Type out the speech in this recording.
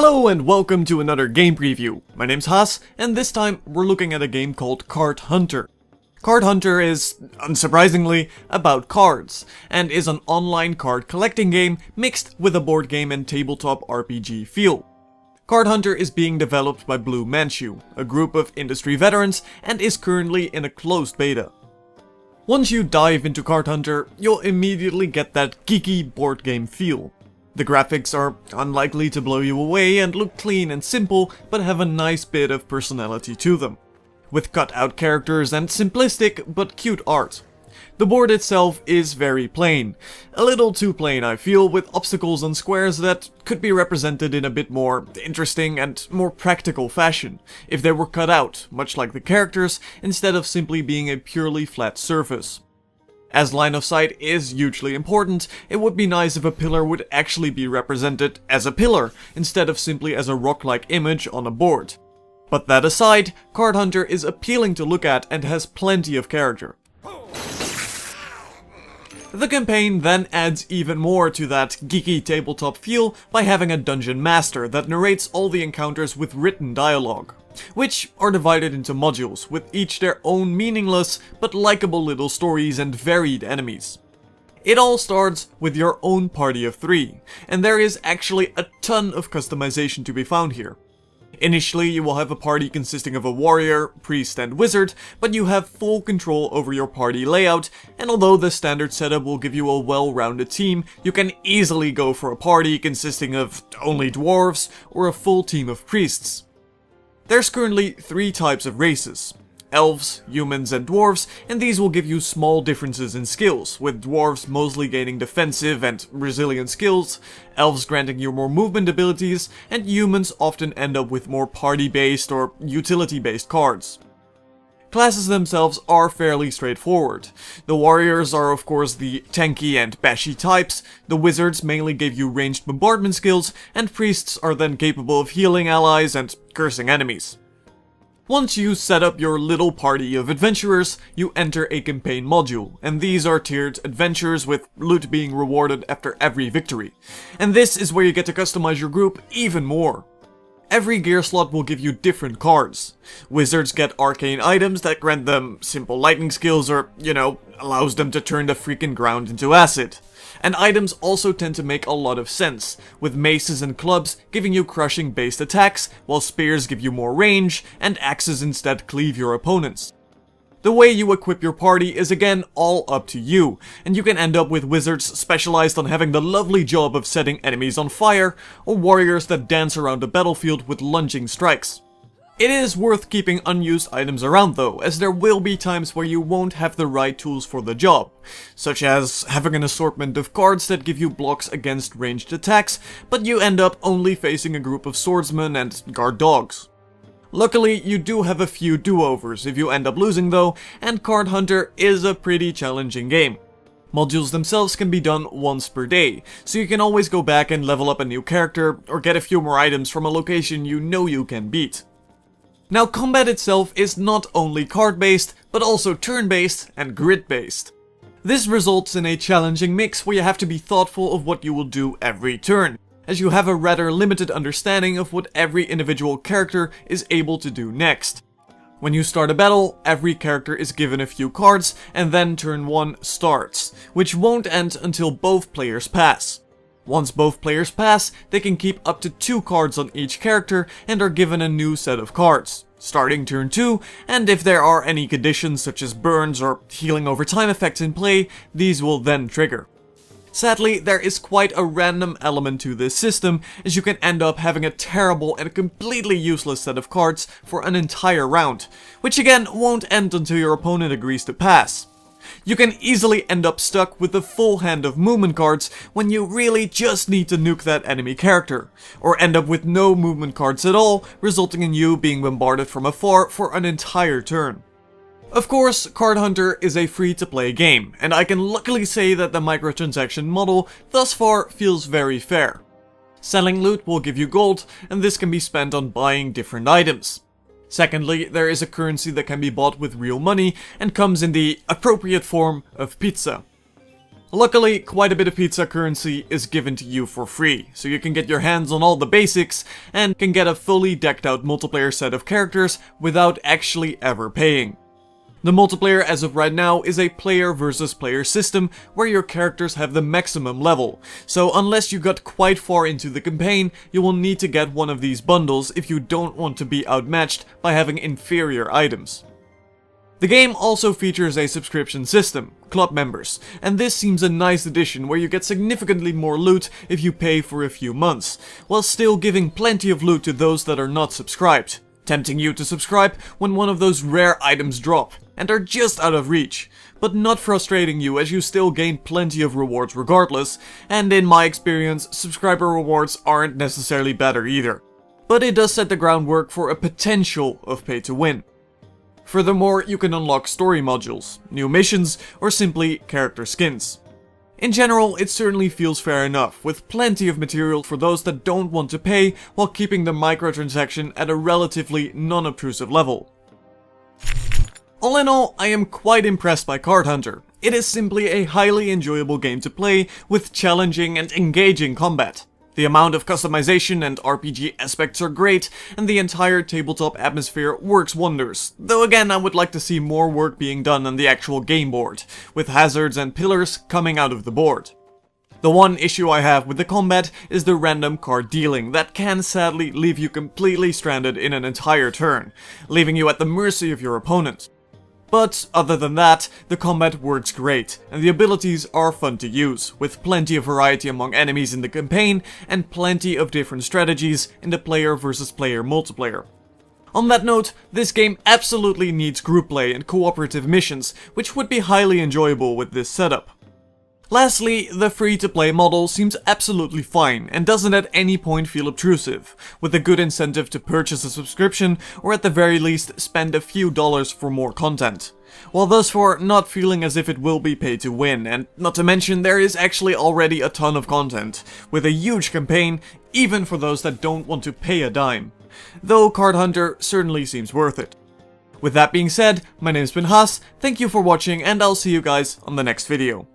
Hello and welcome to another game preview. My name's Haas, and this time we're looking at a game called Card Hunter. Card Hunter is, unsurprisingly, about cards, and is an online card collecting game mixed with a board game and tabletop RPG feel. Card Hunter is being developed by Blue Manchu, a group of industry veterans, and is currently in a closed beta. Once you dive into Card Hunter, you'll immediately get that geeky board game feel. The graphics are unlikely to blow you away and look clean and simple, but have a nice bit of personality to them, with cut-out characters and simplistic but cute art. The board itself is very plain, a little too plain I feel, with obstacles and squares that could be represented in a bit more interesting and more practical fashion, if they were cut out, much like the characters, instead of simply being a purely flat surface. As line of sight is hugely important, it would be nice if a pillar would actually be represented as a pillar, instead of simply as a rock-like image on a board. But that aside, Card Hunter is appealing to look at and has plenty of character. The campaign then adds even more to that geeky tabletop feel by having a dungeon master that narrates all the encounters with written dialogue, which are divided into modules, with each their own meaningless but likable little stories and varied enemies. It all starts with your own party of 3, and there is actually a ton of customization to be found here. Initially, you will have a party consisting of a warrior, priest, and wizard, but you have full control over your party layout, and although the standard setup will give you a well-rounded team, you can easily go for a party consisting of only dwarves or a full team of priests. There's currently 3 types of races: elves, humans, and dwarves, and these will give you small differences in skills, with dwarves mostly gaining defensive and resilient skills, elves granting you more movement abilities, and humans often end up with more party-based or utility-based cards. Classes themselves are fairly straightforward. The warriors are of course the tanky and bashy types, the wizards mainly give you ranged bombardment skills, and priests are then capable of healing allies and cursing enemies. Once you set up your little party of adventurers, you enter a campaign module, and these are tiered adventures with loot being rewarded after every victory. And this is where you get to customize your group even more. Every gear slot will give you different cards. Wizards get arcane items that grant them simple lightning skills or, allows them to turn the freaking ground into acid. And items also tend to make a lot of sense, with maces and clubs giving you crushing based attacks, while spears give you more range, and axes instead cleave your opponents. The way you equip your party is again all up to you, and you can end up with wizards specialized on having the lovely job of setting enemies on fire, or warriors that dance around the battlefield with lunging strikes. It is worth keeping unused items around though, as there will be times where you won't have the right tools for the job, such as having an assortment of cards that give you blocks against ranged attacks, but you end up only facing a group of swordsmen and guard dogs. Luckily, you do have a few do-overs if you end up losing though, and Card Hunter is a pretty challenging game. Modules themselves can be done once per day, so you can always go back and level up a new character, or get a few more items from a location you know you can beat. Now, combat itself is not only card-based, but also turn-based and grid-based. This results in a challenging mix where you have to be thoughtful of what you will do every turn, as you have a rather limited understanding of what every individual character is able to do next. When you start a battle, every character is given a few cards, and then turn 1 starts, which won't end until both players pass. Once both players pass, they can keep up to 2 cards on each character and are given a new set of cards, starting turn 2, and if there are any conditions such as burns or healing over time effects in play, these will then trigger. Sadly, there is quite a random element to this system, as you can end up having a terrible and completely useless set of cards for an entire round, which again won't end until your opponent agrees to pass. You can easily end up stuck with a full hand of movement cards when you really just need to nuke that enemy character, or end up with no movement cards at all, resulting in you being bombarded from afar for an entire turn. Of course, Card Hunter is a free-to-play game, and I can luckily say that the microtransaction model thus far feels very fair. Selling loot will give you gold, and this can be spent on buying different items. Secondly, there is a currency that can be bought with real money and comes in the appropriate form of pizza. Luckily, quite a bit of pizza currency is given to you for free, so you can get your hands on all the basics and can get a fully decked out multiplayer set of characters without actually ever paying. The multiplayer as of right now is a player versus player system where your characters have the maximum level, so unless you got quite far into the campaign, you will need to get one of these bundles if you don't want to be outmatched by having inferior items. The game also features a subscription system, club members, and this seems a nice addition where you get significantly more loot if you pay for a few months, while still giving plenty of loot to those that are not subscribed, tempting you to subscribe when one of those rare items drop, and are just out of reach, but not frustrating you as you still gain plenty of rewards regardless, and in my experience, subscriber rewards aren't necessarily better either. But it does set the groundwork for a potential of pay to win. Furthermore, you can unlock story modules, new missions, or simply character skins. In general, it certainly feels fair enough, with plenty of material for those that don't want to pay while keeping the microtransaction at a relatively non-obtrusive level. All in all, I am quite impressed by Card Hunter. It is simply a highly enjoyable game to play, with challenging and engaging combat. The amount of customization and RPG aspects are great, and the entire tabletop atmosphere works wonders, though again I would like to see more work being done on the actual game board, with hazards and pillars coming out of the board. The one issue I have with the combat is the random card dealing that can sadly leave you completely stranded in an entire turn, leaving you at the mercy of your opponent. But other than that, the combat works great, and the abilities are fun to use, with plenty of variety among enemies in the campaign, and plenty of different strategies in the player versus player multiplayer. On that note, this game absolutely needs group play and cooperative missions, which would be highly enjoyable with this setup. Lastly, the free-to-play model seems absolutely fine and doesn't at any point feel obtrusive, with a good incentive to purchase a subscription or at the very least spend a few dollars for more content, while thus far not feeling as if it will be pay to win, and not to mention there is actually already a ton of content, with a huge campaign even for those that don't want to pay a dime, though Card Hunter certainly seems worth it. With that being said, my name's been Haas, thank you for watching and I'll see you guys on the next video.